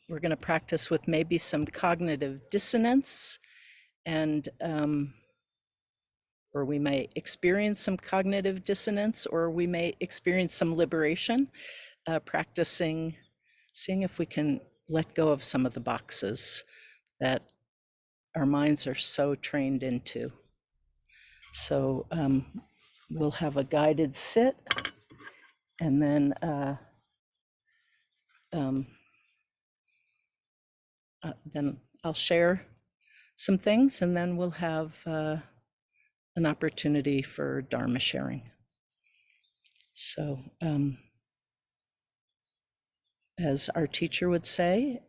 we're going to practice with maybe some cognitive dissonance, and or we may experience some cognitive dissonance, or we may experience some liberation, practicing, seeing if we can let go of some of the boxes that our minds are so trained into. So we'll have a guided sit, and then then I'll share some things, and then we'll have an opportunity for Dharma sharing. So as our teacher would say,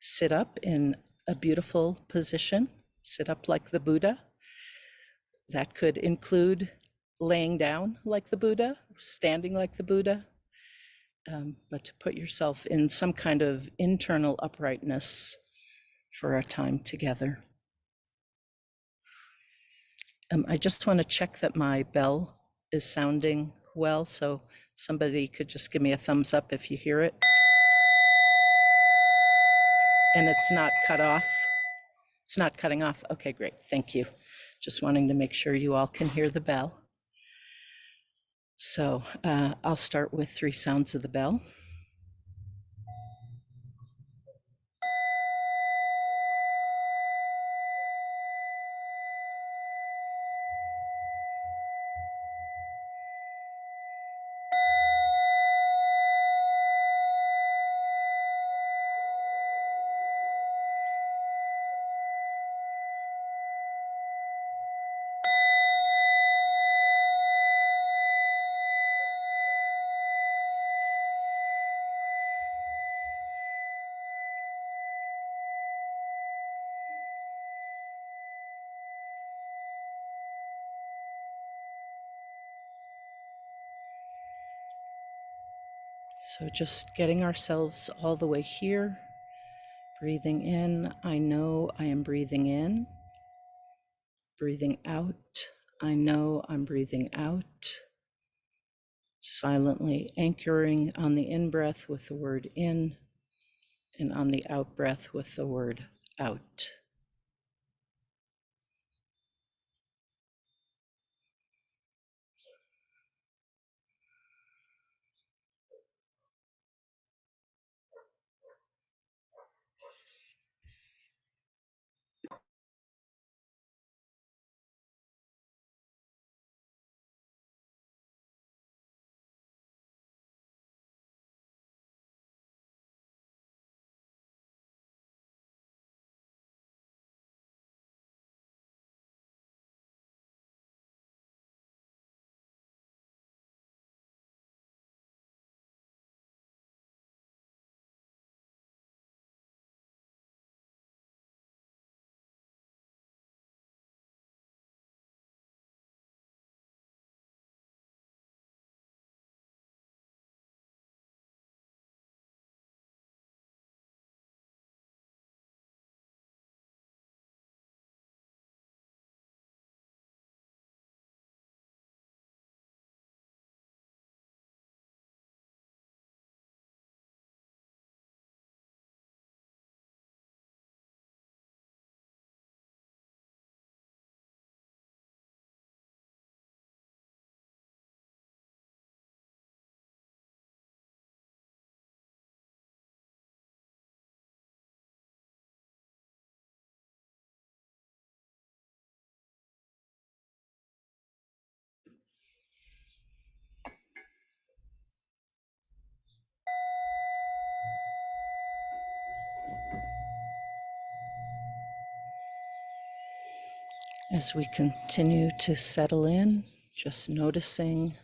sit up in a beautiful position, sit up like the Buddha. That could include laying down like the Buddha, standing like the Buddha, but to put yourself in some kind of internal uprightness for our time together. I just want to check that my bell is sounding well, so somebody could just give me a thumbs up if you hear it. And it's not cut off. It's not cutting off. Okay, great. Thank you. Just wanting to make sure you all can hear the bell. So I'll start with 3 sounds of the bell. So just getting ourselves all the way here, breathing in, I know I am breathing in. Breathing out, I know I'm breathing out. Silently anchoring on the in-breath with the word in, and on the out-breath with the word out. As we continue to settle in, just noticing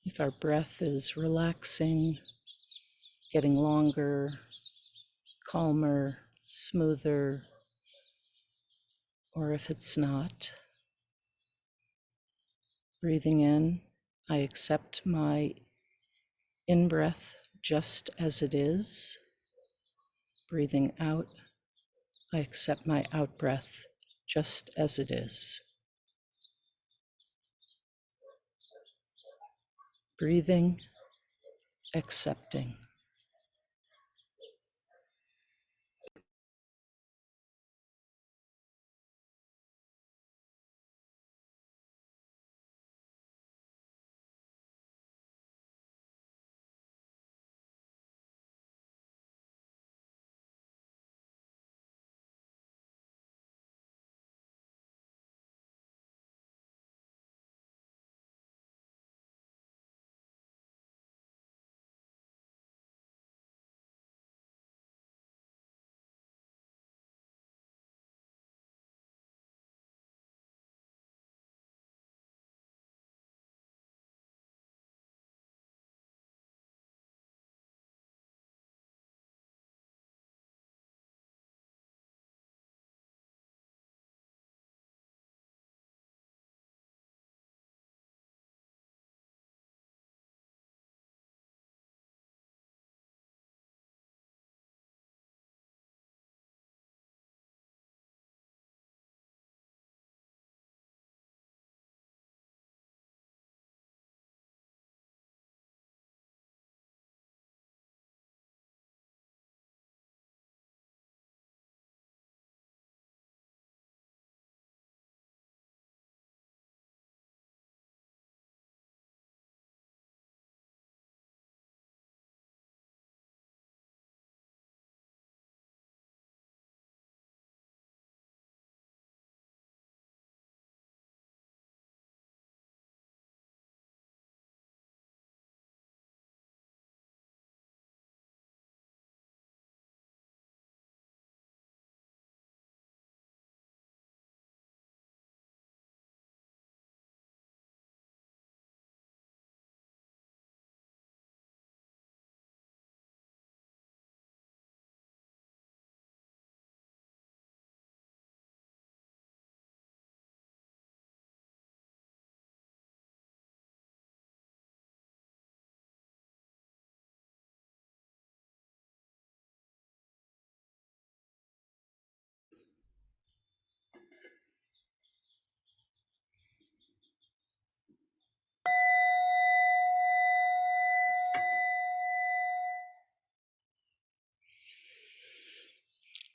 if our breath is relaxing, getting longer, calmer, smoother, or if it's not. Breathing in, I accept my in-breath just as it is. Breathing out, I accept my out-breath just as it is. Breathing, accepting.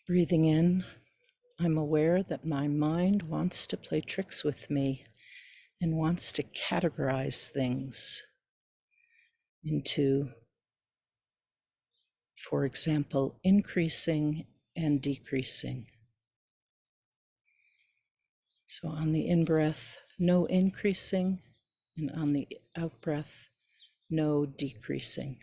Breathing in, I'm aware that my mind wants to play tricks with me and wants to categorize things into, for example, increasing and decreasing. So on the in-breath, no increasing, and on the out-breath, no decreasing.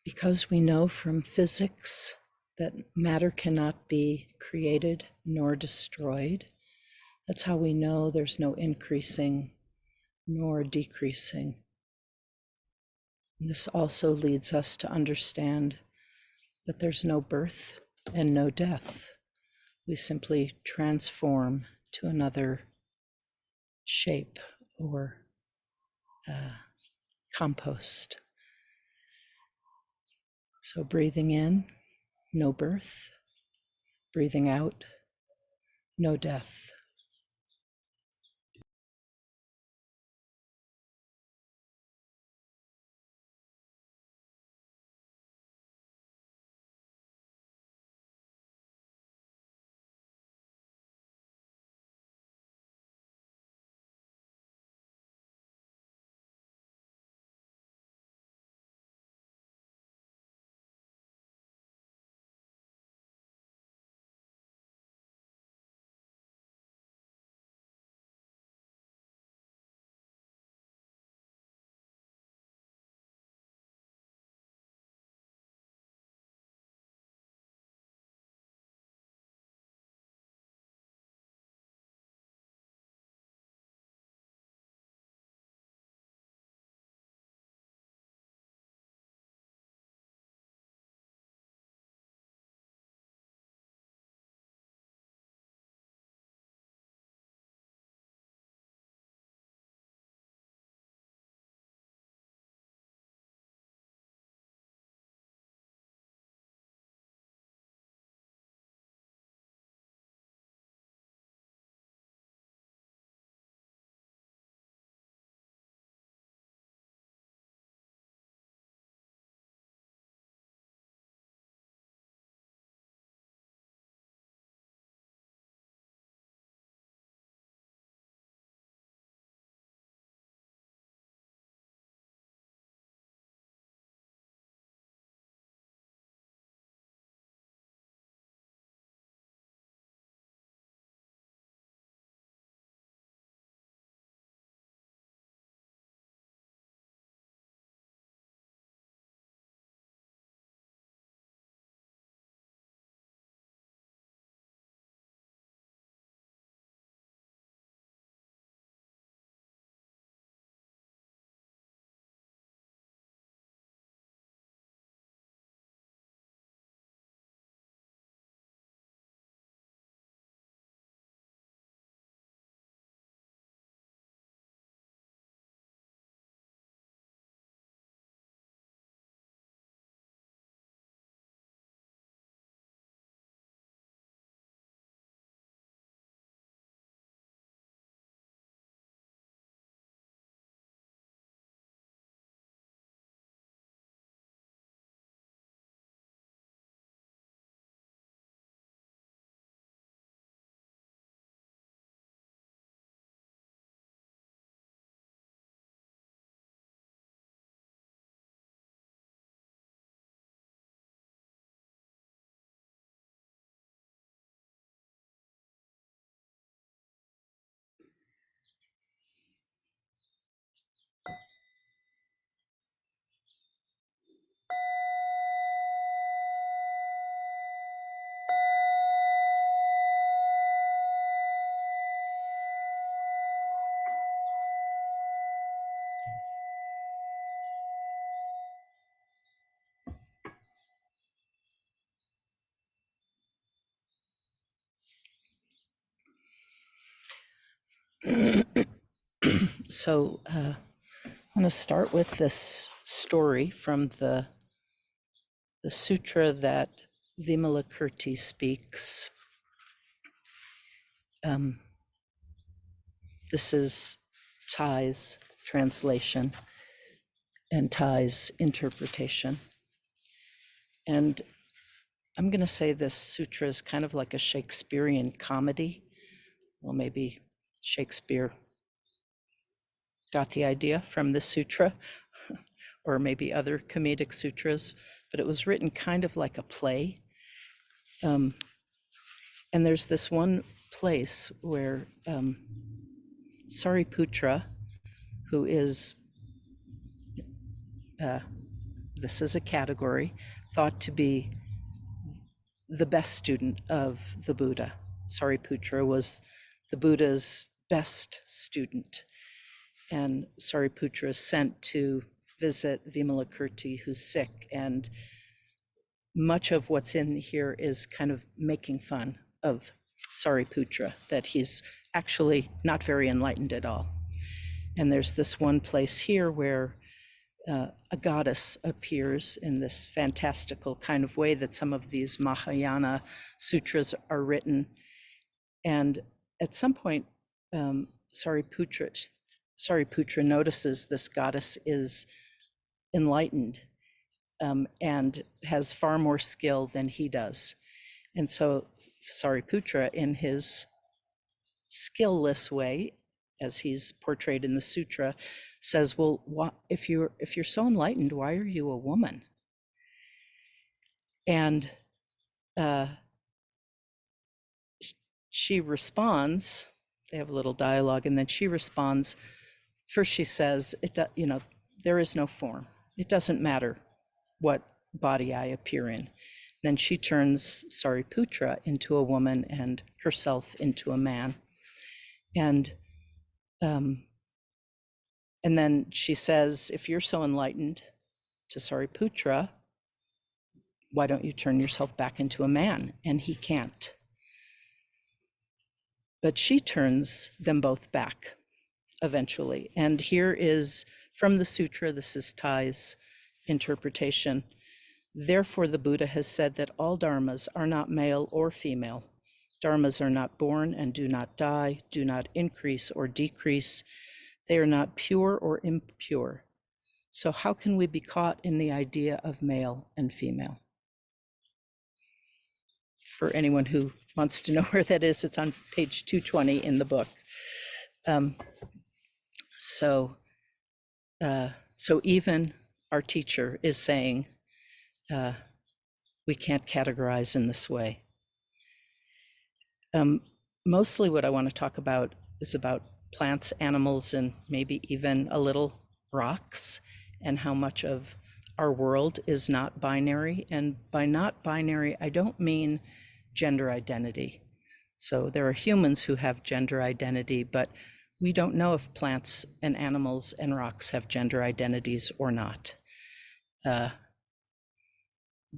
Because we know from physics that matter cannot be created nor destroyed, that's how we know there's no increasing nor decreasing. And this also leads us to understand that there's no birth and no death. We simply transform to another shape or compost. So breathing in, no birth. Breathing out, no death. So I'm going to start with this story from the sutra that Vimalakirti speaks. This is Thay's translation and Thay's interpretation. And I'm going to say this sutra is kind of like a Shakespearean comedy. Well, maybe Shakespeare got the idea from this sutra, or maybe other comedic sutras, but it was written kind of like a play. And there's this one place where Sariputra, who is, this is a category, thought to be the best student of the Buddha. Sariputra was the Buddha's best student. And Sariputra is sent to visit Vimalakirti, who's sick. And much of what's in here is kind of making fun of Sariputra, that he's actually not very enlightened at all. And there's this one place here where a goddess appears in this fantastical kind of way that some of these Mahayana sutras are written. And at some point, Sariputra notices this goddess is enlightened and has far more skill than he does. And so Sariputra, in his skillless way, as he's portrayed in the sutra, says, well, if you're so enlightened, why are you a woman? And she responds, they have a little dialogue, and then she responds. First she says, there is no form. It doesn't matter what body I appear in. Then she turns Sariputra into a woman and herself into a man. And then she says, if you're so enlightened, to Sariputra, why don't you turn yourself back into a man? And he can't. But she turns them both back eventually. And here is from the sutra, this is Thay's interpretation. Therefore, the Buddha has said that all dharmas are not male or female. Dharmas are not born and do not die, do not increase or decrease. They are not pure or impure. So how can we be caught in the idea of male and female? For anyone who wants to know where that is, it's on page 220 in the book. So even our teacher is saying, we can't categorize in this way. Mostly what I want to talk about is about plants, animals, and maybe even a little rocks, and how much of our world is not binary. And by not binary, I don't mean gender identity. So there are humans who have gender identity, but we don't know if plants and animals and rocks have gender identities or not. The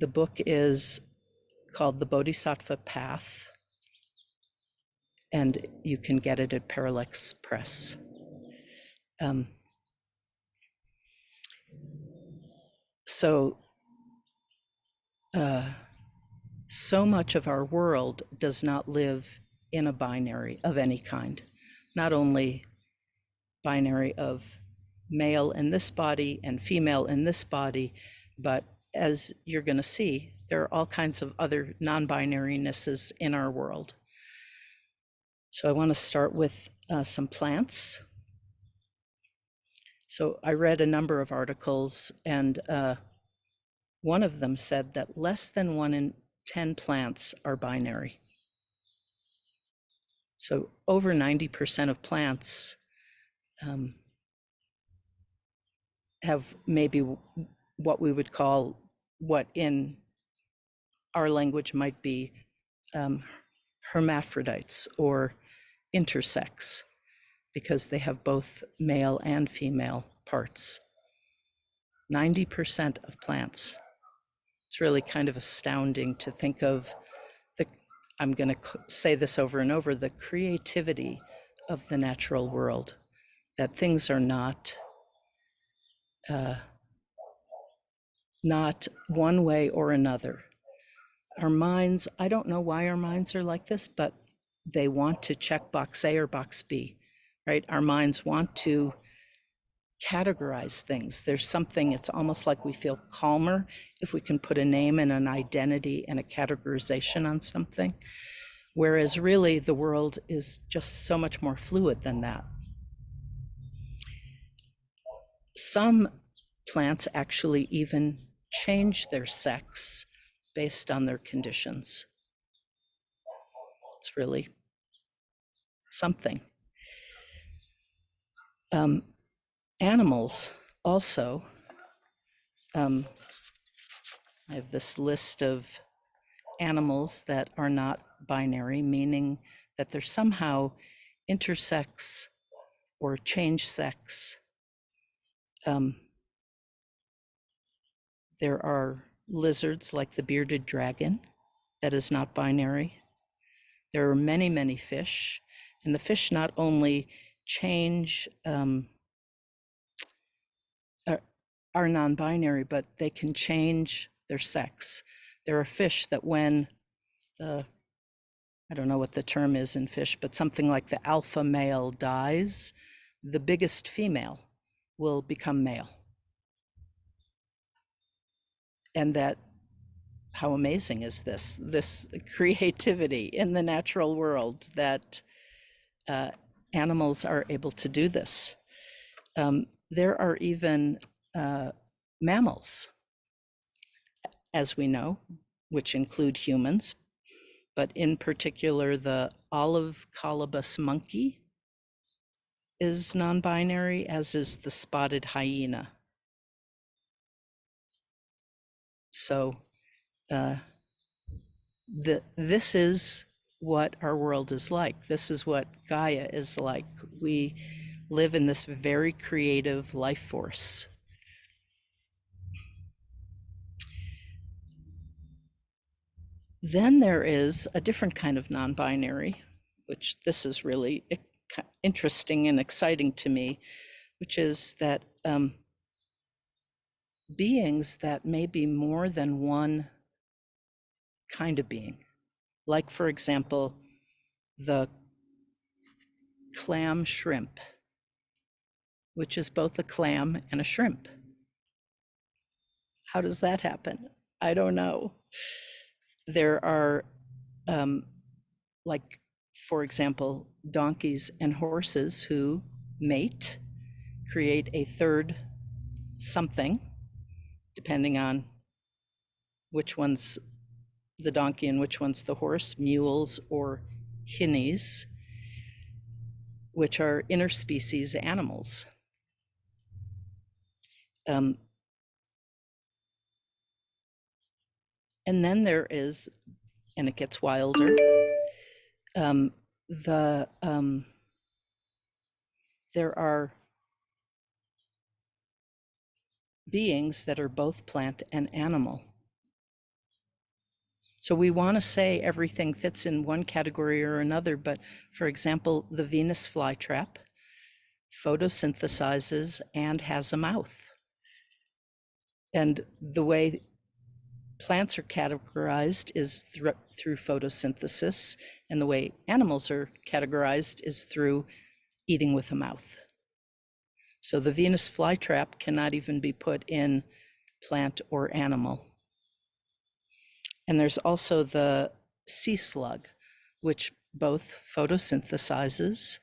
book is called The Bodhisattva Path, and you can get it at Parallax Press. So much of our world does not live in a binary of any kind, not only binary of male in this body and female in this body, but as you're going to see, there are all kinds of other non-binarynesses in our world. So I want to start with some plants. So I read a number of articles, and one of them said that less than 1 in 10 plants are binary. So over 90% of plants have maybe what we would call, what in our language might be hermaphrodites or intersex, because they have both male and female parts. 90% of plants. It's really kind of astounding to think of I'm going to say this over and over, the creativity of the natural world, that things are not not one way or another. Our minds, I don't know why our minds are like this, but they want to check box A or box B, right? Our minds want to categorize things. There's something, it's almost like we feel calmer if we can put a name and an identity and a categorization on something. Whereas really the world is just so much more fluid than that. Some plants actually even change their sex based on their conditions. It's really something. Animals also, I have this list of animals that are not binary, meaning that they're somehow intersex or change sex. There are lizards like the bearded dragon that is not binary. There are many, many fish, and the fish not only change, are non-binary, but they can change their sex. There are fish that when I don't know what the term is in fish, but something like the alpha male dies, the biggest female will become male. And that, how amazing is this creativity in the natural world that animals are able to do this. There are even mammals, as we know, which include humans, but in particular the olive colobus monkey is non-binary, as is the spotted hyena. So this is what our world is like. This is what Gaia is like. We live in this very creative life force. Then there is a different kind of non-binary, which this is really interesting and exciting to me, which is that beings that may be more than one kind of being, like, for example, the clam shrimp, which is both a clam and a shrimp. How does that happen? I don't know. There are, like, for example, donkeys and horses who mate, create a third something, depending on which one's the donkey and which one's the horse, mules or hinnies, which are interspecies animals. And then there is, and it gets wilder, there are beings that are both plant and animal. So we want to say everything fits in one category or another, but for example, the Venus flytrap photosynthesizes and has a mouth. And the way plants are categorized is through photosynthesis, and the way animals are categorized is through eating with a mouth. So the Venus flytrap cannot even be put in plant or animal. And there's also the sea slug, which both photosynthesizes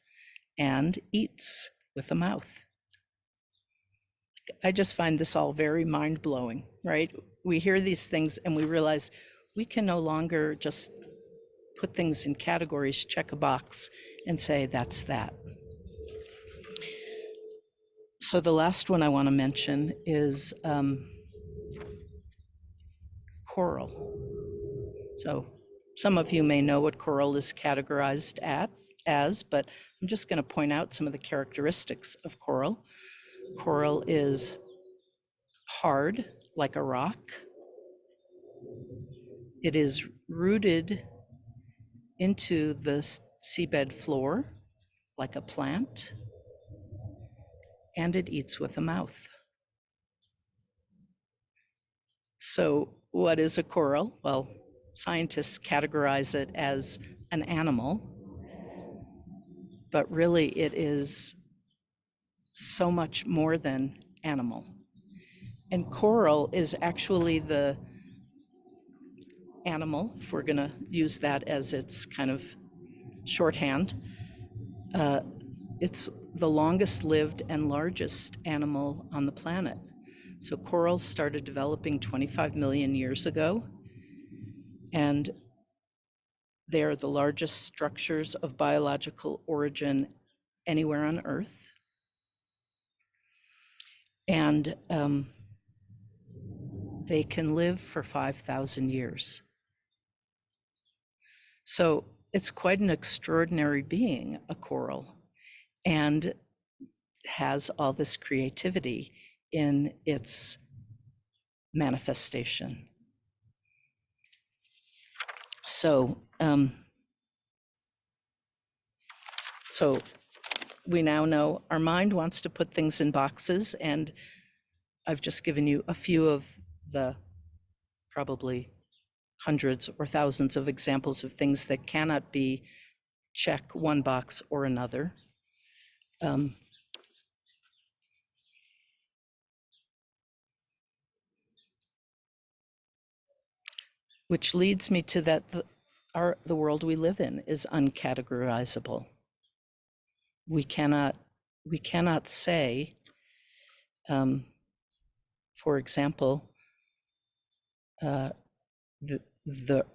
and eats with a mouth. I just find this all very mind-blowing, right? We hear these things and we realize we can no longer just put things in categories, check a box, and say that's that. So the last one I want to mention is coral. So some of you may know what coral is categorized as, but I'm just going to point out some of the characteristics of coral. Coral is hard, like a rock. It is rooted into the seabed floor, like a plant, and it eats with a mouth. So, what is a coral? Well, scientists categorize it as an animal, but really it is so much more than animal. And coral is actually the animal, if we're going to use that as its kind of shorthand. It's the longest lived and largest animal on the planet. So corals started developing 25 million years ago, and they are the largest structures of biological origin anywhere on Earth. And they can live for 5,000 years. So it's quite an extraordinary being, a coral, and has all this creativity in its manifestation. So we now know our mind wants to put things in boxes, and I've just given you a few of the probably hundreds or thousands of examples of things that cannot be check one box or another. Which leads me to that the world we live in is uncategorizable. We cannot say, for example, the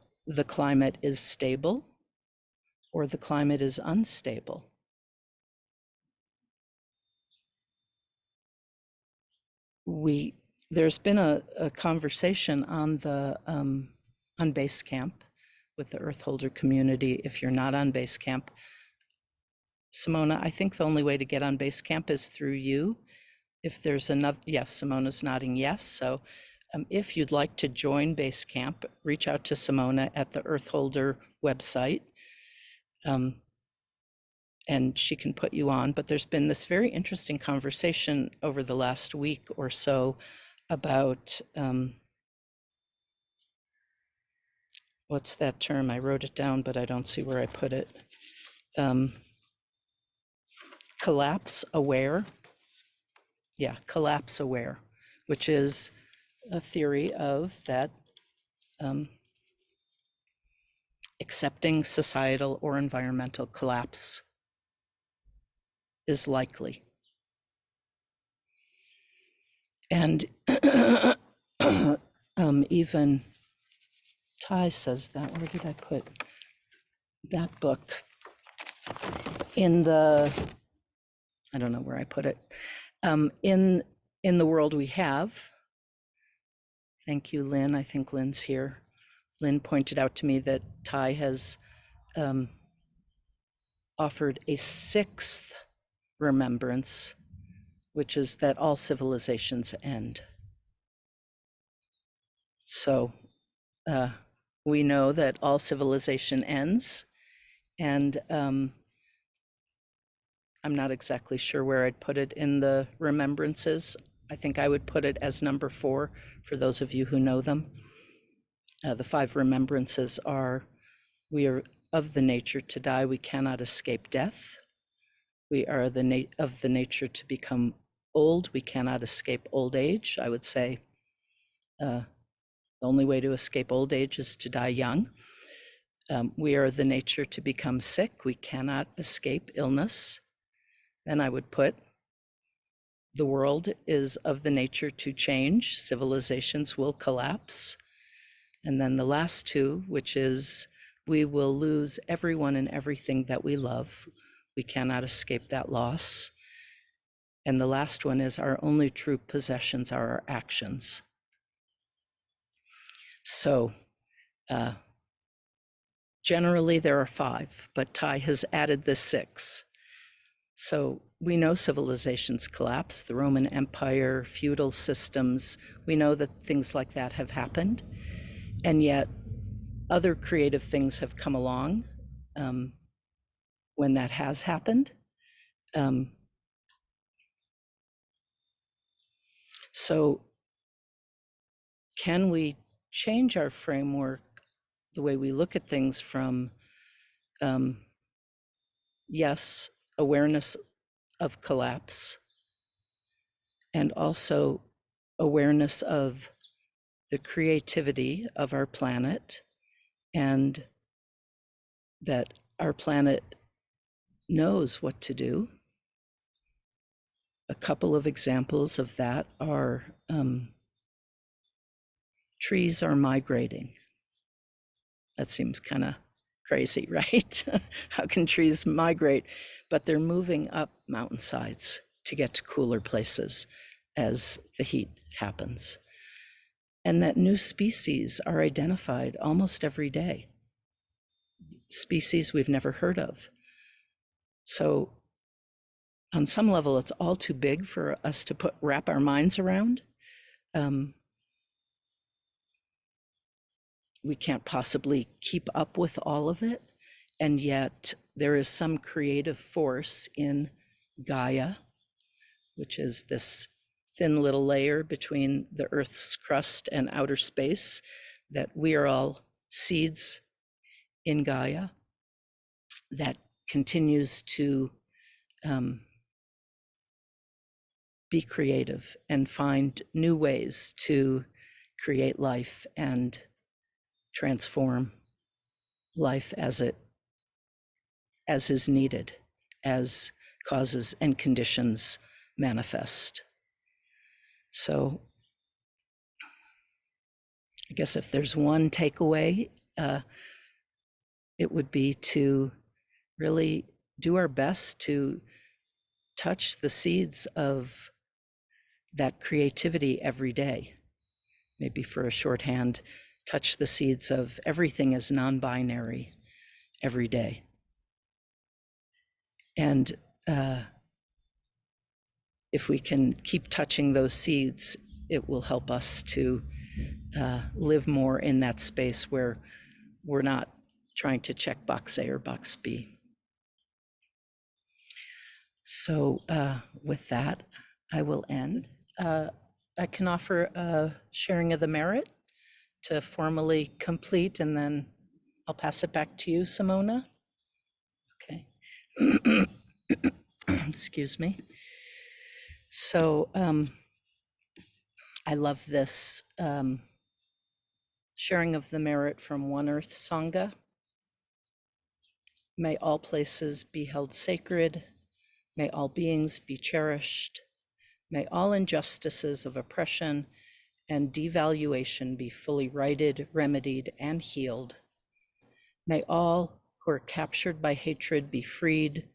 climate is stable or the climate is unstable. There's been a conversation on the on base camp with the Earth Holder community. If you're not on base camp, Simona, I think the only way to get on base camp is through you. If there's another, yes, Simona's nodding yes. So if you'd like to join base camp, reach out to Simona at the Earth Holder website. And she can put you on. But there's been this very interesting conversation over the last week or so about, what's that term? I wrote it down, but I don't see where I put it. Collapse aware. Yeah, collapse aware, which is a theory of that accepting societal or environmental collapse is likely. And even Thay says that. Where did I put that book? In the, I don't know where I put it. In the world we have. Thank you, Lynn. I think Lynn's here. Lynn pointed out to me that Thay has offered a sixth remembrance, which is that all civilizations end. So we know that all civilization ends, and I'm not exactly sure where I'd put it in the remembrances. I think I would put it as number 4 for those of you who know them. The 5 remembrances are: we are of the nature to die, we cannot escape death. We are of the nature to become old, we cannot escape old age. I would say the only way to escape old age is to die young. We are the nature to become sick, we cannot escape illness. Then I would put, the world is of the nature to change, civilizations will collapse. And then the last 2, which is, we will lose everyone and everything that we love. We cannot escape that loss. And the last one is, our only true possessions are our actions. So generally there are 5, but Thay has added the 6. So we know civilizations collapse, the Roman Empire, feudal systems, we know that things like that have happened. And yet other creative things have come along when that has happened. So can we change our framework, the way we look at things from, yes, awareness of collapse, and also awareness of the creativity of our planet, and that our planet knows what to do. A couple of examples of that are trees are migrating. That seems kind of crazy, right? How can trees migrate? But they're moving up mountainsides to get to cooler places as the heat happens. And that new species are identified almost every day, species we've never heard of. So on some level, it's all too big for us to wrap our minds around. We can't possibly keep up with all of it. And yet there is some creative force in Gaia, which is this thin little layer between the Earth's crust and outer space, that we are all seeds in Gaia, that continues to be creative and find new ways to create life and transform life as is needed, as causes and conditions manifest. So I guess if there's one takeaway, it would be to really do our best to touch the seeds of that creativity every day. Maybe for a shorthand, touch the seeds of everything is non-binary every day. And if we can keep touching those seeds, it will help us to live more in that space where we're not trying to check box A or box B. So with that, I will end. I can offer a sharing of the merit to formally complete, and then I'll pass it back to you, Simona. Okay. Excuse me. So I love this sharing of the merit from One Earth Sangha. May all places be held sacred. May all beings be cherished. May all injustices of oppression and devaluation be fully righted, remedied, and healed. May all who are captured by hatred be freed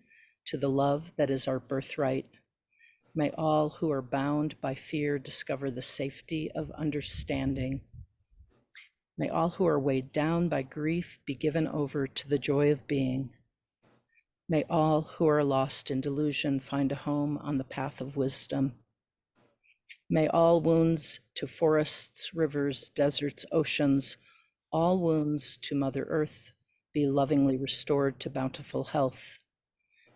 to the love that is our birthright. May all who are bound by fear discover the safety of understanding. May all who are weighed down by grief be given over to the joy of being. May all who are lost in delusion find a home on the path of wisdom. May all wounds to forests, rivers, deserts, oceans, all wounds to Mother Earth be lovingly restored to bountiful health.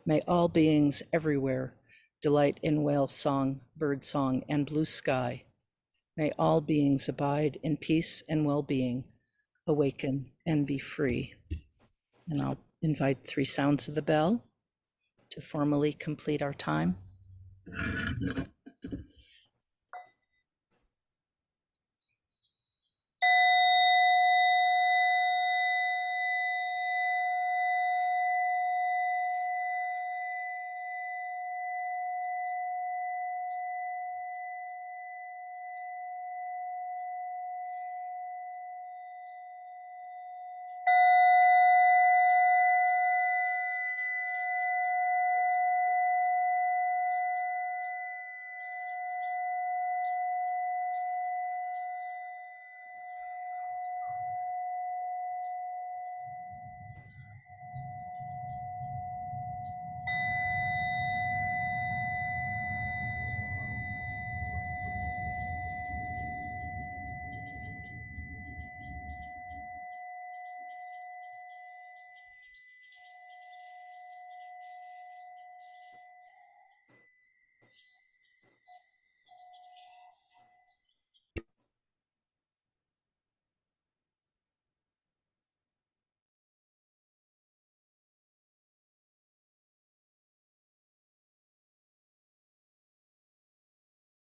May all beings everywhere delight in whale song, bird song, and blue sky. May all beings abide in peace and well-being, awaken and be free. And I'll invite 3 sounds of the bell to formally complete our time.